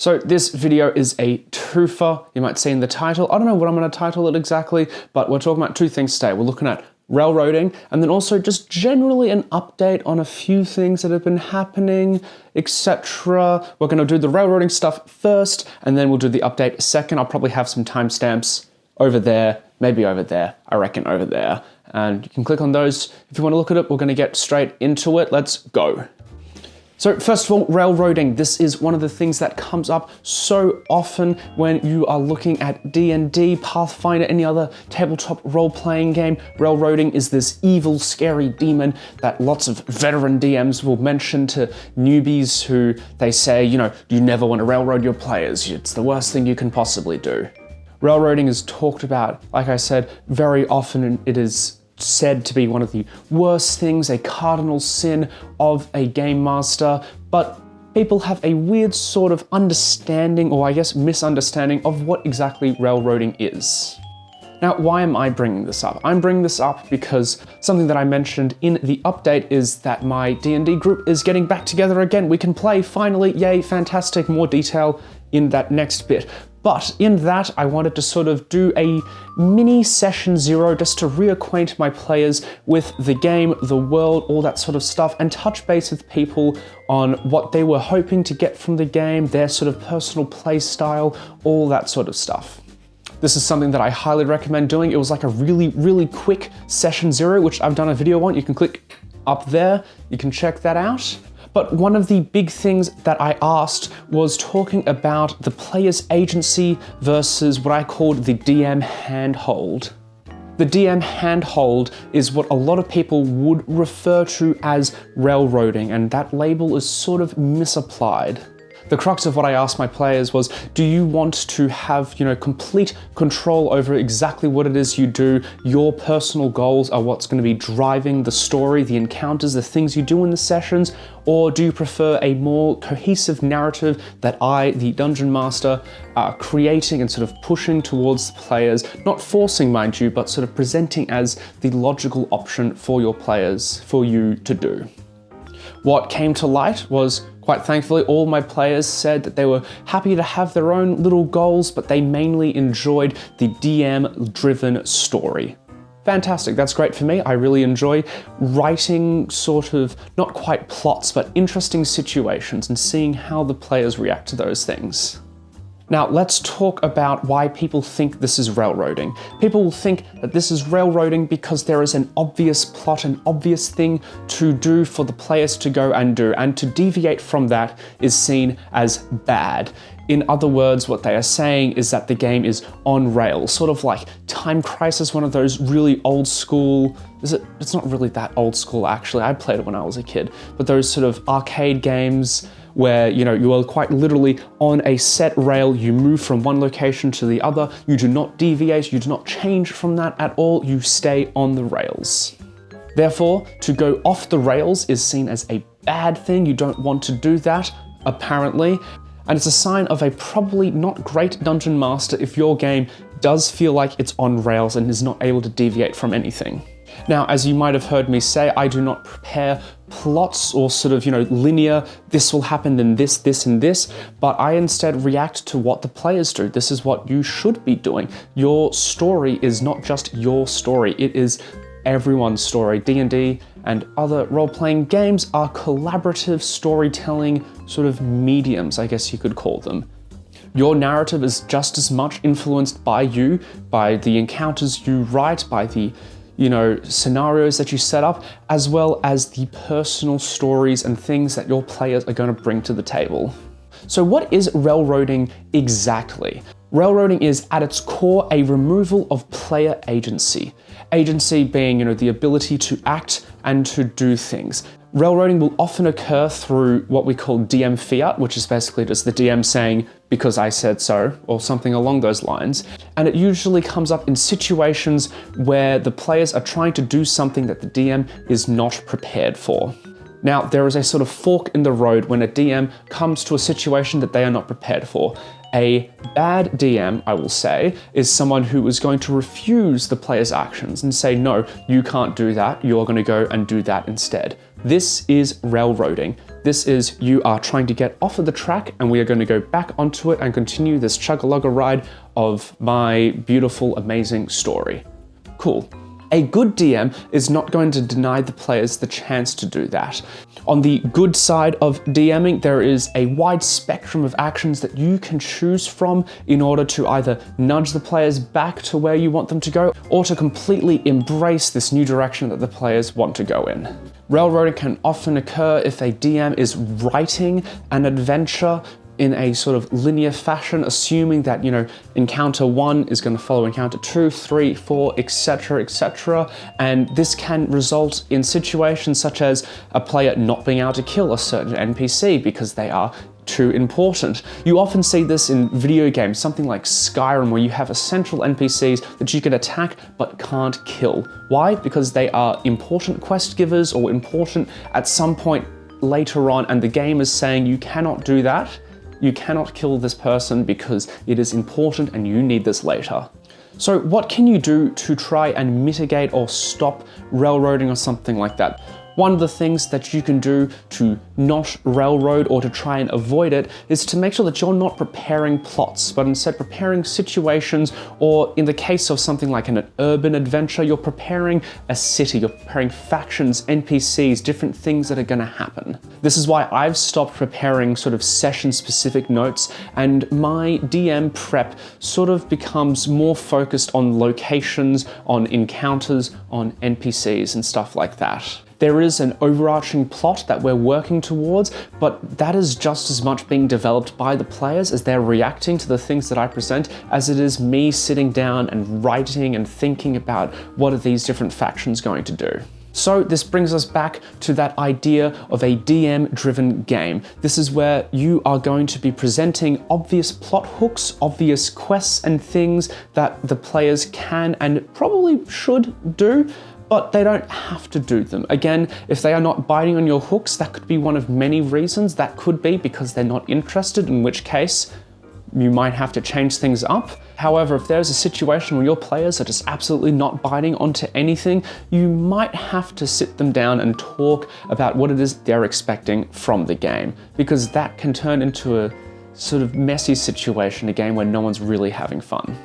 So this video is a twofer, you might see in the title. I don't know what I'm going to title it exactly, but we're talking about two things today. We're looking at railroading and then also just generally an update on a few things that have been happening, etc. We're going to do the railroading stuff first and then we'll do the update second. I'll probably have some timestamps over there, maybe over there, I reckon over there. And you can click on those if you want to look at it. We're going to get straight into it. Let's go. So first of all, railroading. This is one of the things that comes up so often when you are looking at D&D, Pathfinder, any other tabletop role-playing game. Railroading is this evil, scary demon that lots of veteran DMs will mention to newbies who they say, you know, you never want to railroad your players. It's the worst thing you can possibly do. Railroading is talked about, like I said, very often, and it is said to be one of the worst things, a cardinal sin of a game master, but people have a weird sort of understanding, or I guess misunderstanding, of what exactly railroading is. Now, why am I bringing this up? I'm bringing this up because something that I mentioned in the update is that my D&D group is getting back together again. We can play, finally, yay, fantastic, more detail in that next bit. But in that, I wanted to sort of do a mini session 0 just to reacquaint my players with the game, the world, all that sort of stuff, and touch base with people on what they were hoping to get from the game, their sort of personal play style, all that sort of stuff. This is something that I highly recommend doing. It was like a really quick session 0, which I've done a video on. You can click up there, you can check that out. But one of the big things that I asked was talking about the player's agency versus what I called the DM handhold. The DM handhold is what a lot of people would refer to as railroading, and that label is sort of misapplied. The crux of what I asked my players was, do you want to have, complete control over exactly what it is you do? Your personal goals are what's going to be driving the story, the encounters, the things you do in the sessions? Or do you prefer a more cohesive narrative that I, the Dungeon Master, are creating and sort of pushing towards the players, not forcing, mind you, but sort of presenting as the logical option for your players, for you to do? What came to light was, quite thankfully, all my players said that they were happy to have their own little goals, but they mainly enjoyed the DM-driven story. Fantastic, that's great for me. I really enjoy writing sort of, not quite plots, but interesting situations and seeing how the players react to those things. Now, let's talk about why people think this is railroading. People will think that this is railroading because there is an obvious plot, an obvious thing to do for the players to go and do, and to deviate from that is seen as bad. In other words, what they are saying is that the game is on rails, sort of like Time Crisis, one of those really old school, it's not really that old school actually, I played it when I was a kid, but those sort of arcade games where, you are quite literally on a set rail, you move from one location to the other, you do not deviate, you do not change from that at all, you stay on the rails. Therefore, to go off the rails is seen as a bad thing, you don't want to do that, apparently, and it's a sign of a probably not great dungeon master if your game does feel like it's on rails and is not able to deviate from anything. Now, as you might have heard me say, I do not prepare plots or sort of, linear, this will happen, then this, and this, but I instead react to what the players do. This is what you should be doing. Your story is not just your story, it is everyone's story. D&D and other role-playing games are collaborative storytelling sort of mediums, I guess you could call them. Your narrative is just as much influenced by you, by the encounters you write, by the scenarios that you set up, as well as the personal stories and things that your players are going to bring to the table. So what is railroading exactly? Railroading is, at its core, a removal of player agency. Agency being, the ability to act and to do things. Railroading will often occur through what we call DM fiat, which is basically just the DM saying, because I said so, or something along those lines. And it usually comes up in situations where the players are trying to do something that the DM is not prepared for. Now, there is a sort of fork in the road when a DM comes to a situation that they are not prepared for. A bad DM, I will say, is someone who is going to refuse the player's actions and say, no, you can't do that, you're going to go and do that instead. This is railroading. This is you are trying to get off of the track and we are going to go back onto it and continue this chugga-lugga ride of my beautiful, amazing story. Cool. A good DM is not going to deny the players the chance to do that. On the good side of DMing, there is a wide spectrum of actions that you can choose from in order to either nudge the players back to where you want them to go or to completely embrace this new direction that the players want to go in. Railroading can often occur if a DM is writing an adventure in a sort of linear fashion, assuming that, encounter 1 is going to follow encounter 2, 3, 4, etc., etc. And this can result in situations such as a player not being able to kill a certain NPC because they are too important. You often see this in video games, something like Skyrim, where you have essential NPCs that you can attack but can't kill. Why? Because they are important quest givers or important at some point later on, and the game is saying you cannot do that. You cannot kill this person because it is important and you need this later. So what can you do to try and mitigate or stop railroading or something like that? One of the things that you can do to not railroad or to try and avoid it is to make sure that you're not preparing plots, but instead preparing situations, or in the case of something like an urban adventure, you're preparing a city, you're preparing factions, NPCs, different things that are going to happen. This is why I've stopped preparing sort of session-specific notes, and my DM prep sort of becomes more focused on locations, on encounters, on NPCs and stuff like that. There is an overarching plot that we're working towards, but that is just as much being developed by the players as they're reacting to the things that I present as it is me sitting down and writing and thinking about what are these different factions going to do. So this brings us back to that idea of a DM-driven game. This is where you are going to be presenting obvious plot hooks, obvious quests and things that the players can and probably should do, but they don't have to do them. Again, if they are not biting on your hooks, that could be one of many reasons. That could be because they're not interested, in which case you might have to change things up. However, if there's a situation where your players are just absolutely not biting onto anything, you might have to sit them down and talk about what it is they're expecting from the game, because that can turn into a sort of messy situation, a game where no one's really having fun.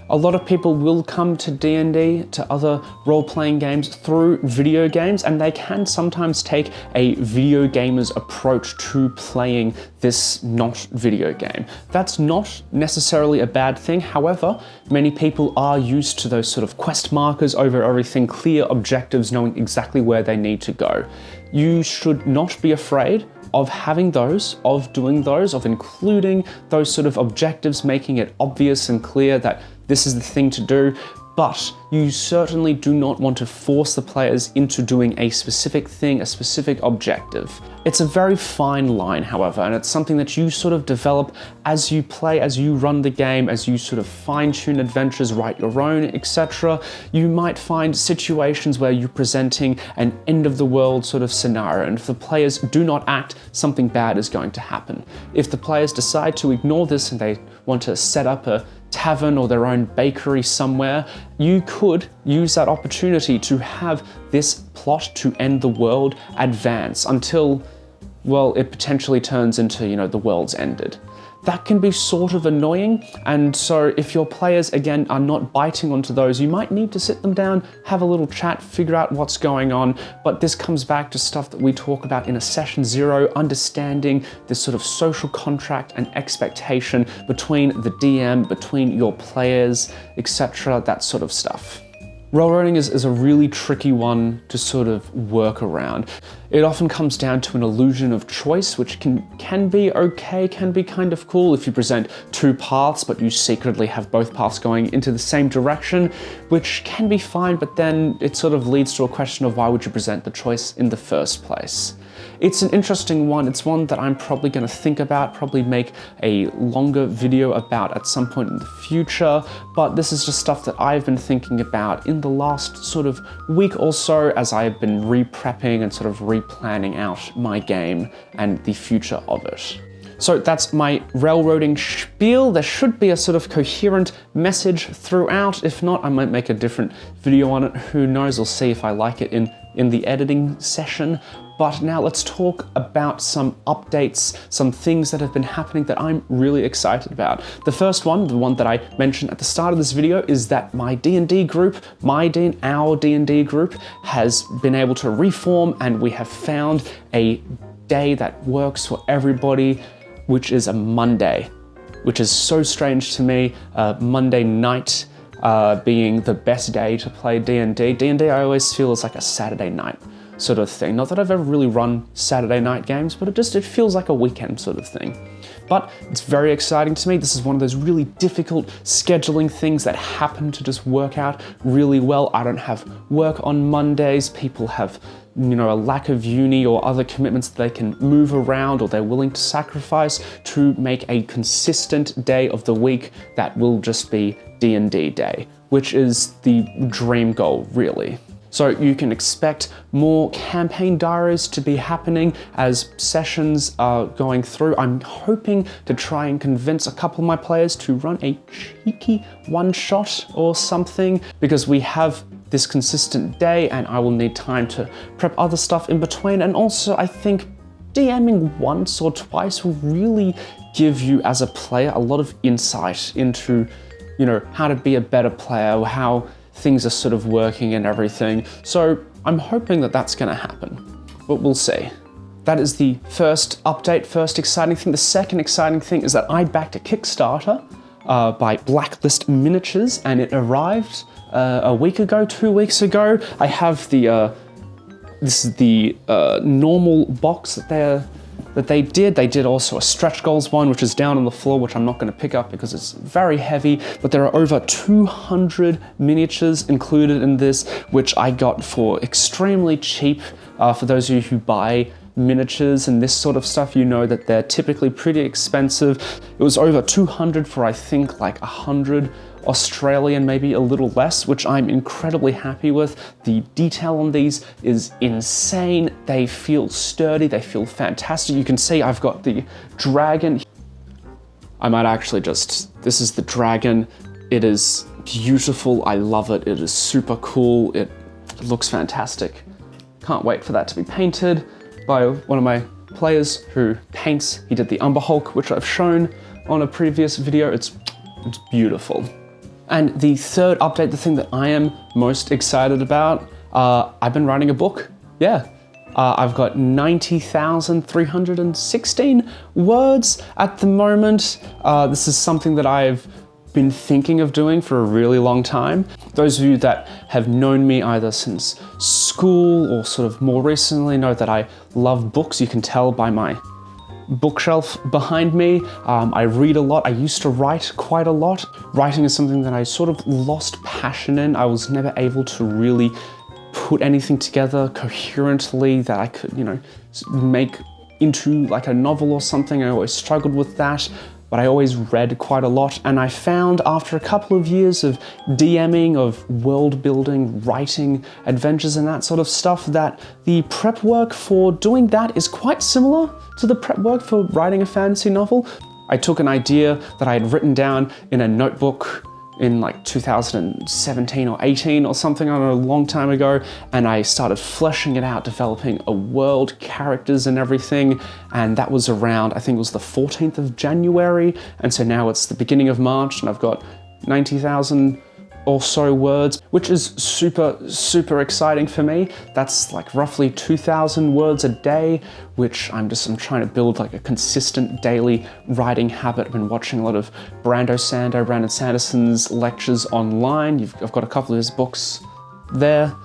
A lot of people will come to D&D, to other role-playing games through video games, and they can sometimes take a video gamer's approach to playing this not video game. That's not necessarily a bad thing. However, many people are used to those sort of quest markers over everything, clear objectives, knowing exactly where they need to go. You should not be afraid of having those, of doing those, of including those sort of objectives, making it obvious and clear that this is the thing to do, but you certainly do not want to force the players into doing a specific thing, a specific objective. It's a very fine line, however, and it's something that you sort of develop as you play, as you run the game, as you sort of fine-tune adventures, write your own, etc. You might find situations where you're presenting an end-of-the-world sort of scenario, and if the players do not act, something bad is going to happen. If the players decide to ignore this and they want to set up a tavern or their own bakery somewhere, you could use that opportunity to have this plot to end the world advance until, well, it potentially turns into, the world's ended. That can be sort of annoying, and so if your players, again, are not biting onto those, you might need to sit them down, have a little chat, figure out what's going on, but this comes back to stuff that we talk about in a session 0, understanding this sort of social contract and expectation between the DM, between your players, etc., that sort of stuff. Railroading is a really tricky one to sort of work around. It often comes down to an illusion of choice, which can be okay, can be kind of cool if you present two paths, but you secretly have both paths going into the same direction, which can be fine, but then it sort of leads to a question of why would you present the choice in the first place? It's an interesting one. It's one that I'm probably going to think about, probably make a longer video about at some point in the future, but this is just stuff that I've been thinking about in the last sort of week or so as I've been re-prepping and sort of replanning out my game and the future of it. So that's my railroading spiel. There should be a sort of coherent message throughout. If not, I might make a different video on it. Who knows? We'll see if I like it in in the editing session. But now let's talk about some updates, some things that have been happening that I'm really excited about. The first one, the one that I mentioned at the start of this video, is that my D&D group, our D&D group, has been able to reform, and we have found a day that works for everybody, which is a Monday, which is so strange to me. Monday night being the best day to play D&D. D&D I always feel is like a Saturday night sort of thing. Not that I've ever really run Saturday night games, but it feels like a weekend sort of thing. But it's very exciting to me. This is one of those really difficult scheduling things that happen to just work out really well. I don't have work on Mondays. People have, a lack of uni or other commitments that they can move around or they're willing to sacrifice to make a consistent day of the week that will just be D&D day, which is the dream goal, really. So you can expect more campaign diaries to be happening as sessions are going through. I'm hoping to try and convince a couple of my players to run a cheeky one-shot or something, because we have this consistent day and I will need time to prep other stuff in between. And also I think DMing once or twice will really give you as a player a lot of insight into, how to be a better player, how things are sort of working and everything. So I'm hoping that that's gonna happen, but we'll see. That is the first update, first exciting thing. The second exciting thing is that I backed a Kickstarter by Blacklist Miniatures, and it arrived a week ago, 2 weeks ago. I have this is the normal box that they did. They did also a stretch goals one, which is down on the floor, which I'm not going to pick up because it's very heavy, but there are over 200 miniatures included in this, which I got for extremely cheap. For those of you who buy miniatures and this sort of stuff, you know that they're typically pretty expensive. It was over 200 for, I think, like 100 Australian, maybe a little less, which I'm incredibly happy with. The detail on these is insane. They feel sturdy, they feel fantastic. You can see I've got the dragon. I might actually this is the dragon. It is beautiful, I love it. It is super cool, it looks fantastic. Can't wait for that to be painted by one of my players who paints. He did the Umber Hulk, which I've shown on a previous video. It's beautiful. And the third update, the thing that I am most excited about, I've been writing a book. Yeah. I've got 90,316 words at the moment. This is something that I've been thinking of doing for a really long time. Those of you that have known me either since school or sort of more recently know that I love books. You can tell by my bookshelf behind me. I read a lot. I used to write quite a lot. Writing is something that I sort of lost passion in. I was never able to really put anything together coherently that I could, make into like a novel or something. I always struggled with that, but I always read quite a lot. And I found after a couple of years of DMing, of world building, writing adventures and that sort of stuff, that the prep work for doing that is quite similar to the prep work for writing a fantasy novel. I took an idea that I had written down in a notebook in like 2017 or 18 or something, I don't know, a long time ago, and I started fleshing it out, developing a world, characters and everything, and that was around, I think it was the 14th of January, and so now it's the beginning of March, and I've got 90,000 or so words, which is super, super exciting for me. That's like roughly 2,000 words a day, which I'm trying to build like a consistent daily writing habit. I've been watching a lot of Brandon Sanderson's lectures online. I've got a couple of his books there.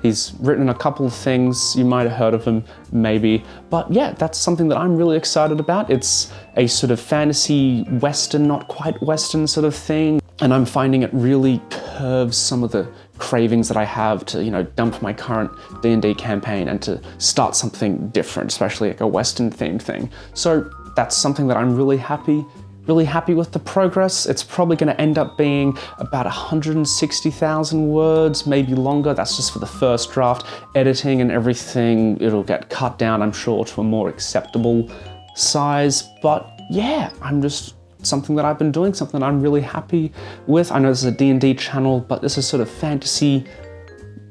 He's written a couple of things, you might have heard of him, maybe. But yeah, that's something that I'm really excited about. It's a sort of fantasy Western, not quite Western sort of thing. And I'm finding it really curves some of the cravings that I have to, dump my current D&D campaign and to start something different, especially like a Western themed thing. So that's something that I'm really happy with the progress. It's probably going to end up being about 160,000 words, maybe longer. That's just for the first draft. Editing and everything, it'll get cut down, I'm sure, to a more acceptable size. But yeah, something that I've been doing, something I'm really happy with. I know this is a D&D channel, but this is sort of fantasy,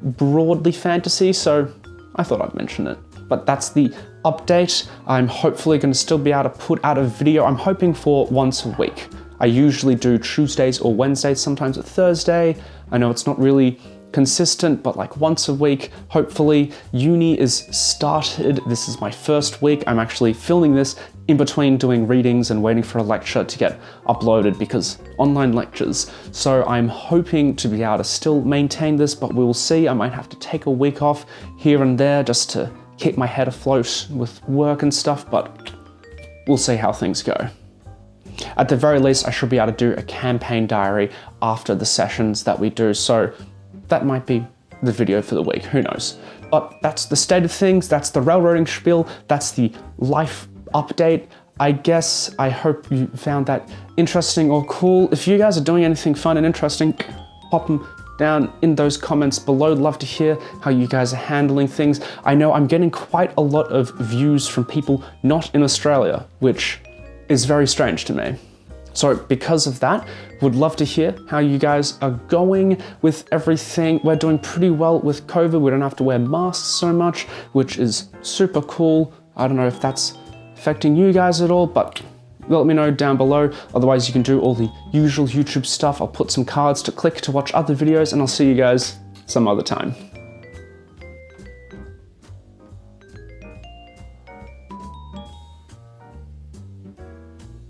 broadly fantasy, so I thought I'd mention it. But that's the update. I'm hopefully going to still be able to put out a video. I'm hoping for once a week. I usually do Tuesdays or Wednesdays, sometimes a Thursday. I know it's not really consistent, but like once a week, hopefully. Uni is started. This is my first week. I'm actually filming this in between doing readings and waiting for a lecture to get uploaded because online lectures. So I'm hoping to be able to still maintain this, but we will see. I might have to take a week off here and there just to keep my head afloat with work and stuff, but we'll see how things go. At the very least, I should be able to do a campaign diary after the sessions that we do, so that might be the video for the week, who knows. But that's the state of things, that's the railroading spiel, that's the life update. I guess I hope you found that interesting or cool. If you guys are doing anything fun and interesting, pop them down in those comments below. Love to hear how you guys are handling things. I know I'm getting quite a lot of views from people not in Australia, which is very strange to me. So because of that, would love to hear how you guys are going with everything. We're doing pretty well with COVID. We don't have to wear masks so much, which is super cool. I don't know if that's affecting you guys at all, but let me know down below. Otherwise, you can do all the usual YouTube stuff. I'll put some cards to click to watch other videos, and I'll see you guys some other time.